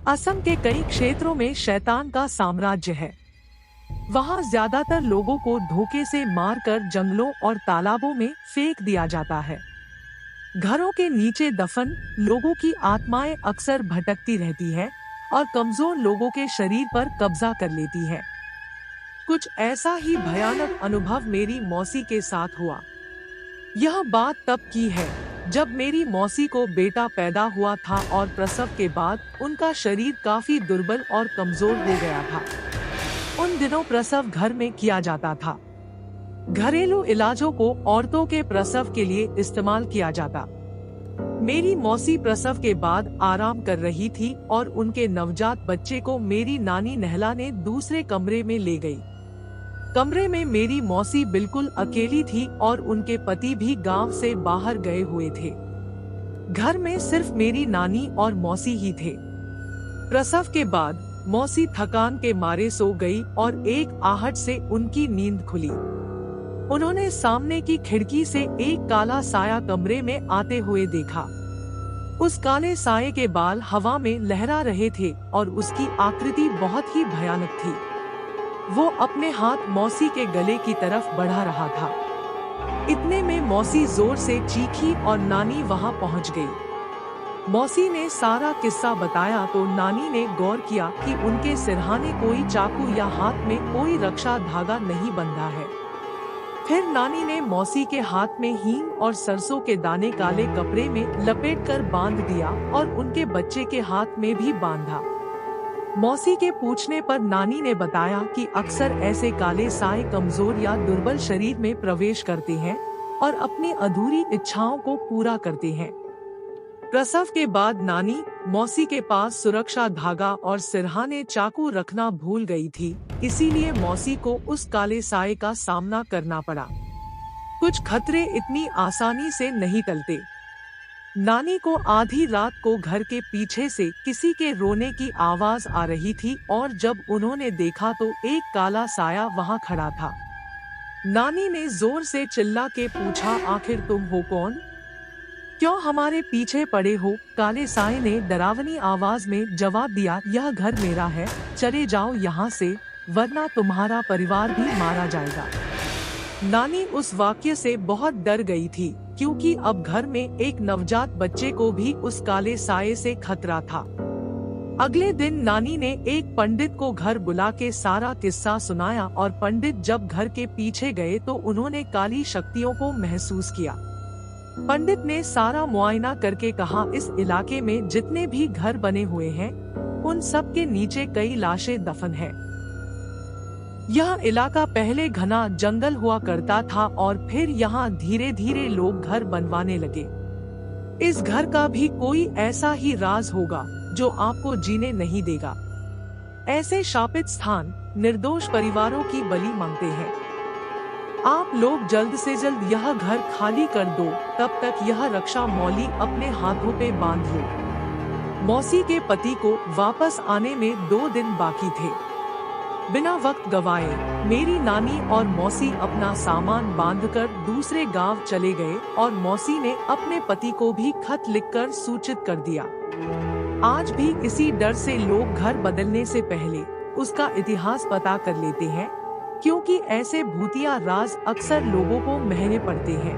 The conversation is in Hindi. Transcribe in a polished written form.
असम के कई क्षेत्रों में शैतान का साम्राज्य है। वहाँ ज्यादातर लोगों को धोखे से मारकर जंगलों और तालाबों में फेंक दिया जाता है। घरों के नीचे दफन लोगों की आत्माएं अक्सर भटकती रहती है और कमजोर लोगों के शरीर पर कब्जा कर लेती है। कुछ ऐसा ही भयानक अनुभव मेरी मौसी के साथ हुआ। यह बात तब की है जब मेरी मौसी को बेटा पैदा हुआ था और प्रसव के बाद उनका शरीर काफी दुर्बल और कमजोर हो गया था। उन दिनों प्रसव घर में किया जाता था। घरेलू इलाजों को औरतों के प्रसव के लिए इस्तेमाल किया जाता। मेरी मौसी प्रसव के बाद आराम कर रही थी और उनके नवजात बच्चे को मेरी नानी नहलाने दूसरे कमरे में ले गई। कमरे में मेरी मौसी बिल्कुल अकेली थी और उनके पति भी गांव से बाहर गए हुए थे। घर में सिर्फ मेरी नानी और मौसी ही थे। प्रसव के बाद मौसी थकान के मारे सो गई और एक आहट से उनकी नींद खुली। उन्होंने सामने की खिड़की से एक काला साया कमरे में आते हुए देखा। उस काले साये के बाल हवा में लहरा रहे थे और उसकी आकृति बहुत ही भयानक थी। वो अपने हाथ मौसी के गले की तरफ बढ़ा रहा था। इतने में मौसी जोर से चीखी और नानी वहां पहुंच गई। मौसी ने सारा किस्सा बताया तो नानी ने गौर किया कि उनके सिरहाने कोई चाकू या हाथ में कोई रक्षा धागा नहीं बंधा है। फिर नानी ने मौसी के हाथ में हींग और सरसों के दाने काले कपड़े में लपेटकर बांध दिया और उनके बच्चे के हाथ में भी बांधा। मौसी के पूछने पर नानी ने बताया कि अक्सर ऐसे काले साए कमजोर या दुर्बल शरीर में प्रवेश करते हैं और अपनी अधूरी इच्छाओं को पूरा करते हैं। प्रसव के बाद नानी मौसी के पास सुरक्षा धागा और सिरहाने चाकू रखना भूल गई थी, इसीलिए मौसी को उस काले साए का सामना करना पड़ा। कुछ खतरे इतनी आसानी से नहीं टलते। नानी को आधी रात को घर के पीछे से किसी के रोने की आवाज आ रही थी और जब उन्होंने देखा तो एक काला साया वहां खड़ा था। नानी ने जोर से चिल्ला के पूछा, आखिर तुम हो कौन? क्यों हमारे पीछे पड़े हो? काले साये ने डरावनी आवाज में जवाब दिया, यह घर मेरा है, चले जाओ यहाँ से, वरना तुम्हारा परिवार भी मारा जाएगा। नानी उस वाक्य से बहुत डर गई थी क्योंकि अब घर में एक नवजात बच्चे को भी उस काले साये से खतरा था। अगले दिन नानी ने एक पंडित को घर बुला के सारा किस्सा सुनाया और पंडित जब घर के पीछे गए तो उन्होंने काली शक्तियों को महसूस किया। पंडित ने सारा मुआयना करके कहा, इस इलाके में जितने भी घर बने हुए हैं उन सब के नीचे कई लाशें दफन हैं। यह इलाका पहले घना जंगल हुआ करता था और फिर यहाँ धीरे धीरे लोग घर बनवाने लगे। इस घर का भी कोई ऐसा ही राज होगा जो आपको जीने नहीं देगा। ऐसे शापित स्थान निर्दोष परिवारों की बलि मांगते हैं। आप लोग जल्द से जल्द यह घर खाली कर दो, तब तक यह रक्षा मौली अपने हाथों पे बांध लो। मौसी के पति को वापस आने में 2 दिन बाकी थे। बिना वक्त गवाए मेरी नानी और मौसी अपना सामान बांधकर दूसरे गांव चले गए और मौसी ने अपने पति को भी खत लिखकर सूचित कर दिया। आज भी इसी डर से लोग घर बदलने से पहले उसका इतिहास पता कर लेते हैं, क्योंकि ऐसे भूतिया राज अक्सर लोगों को महंगे पड़ते हैं।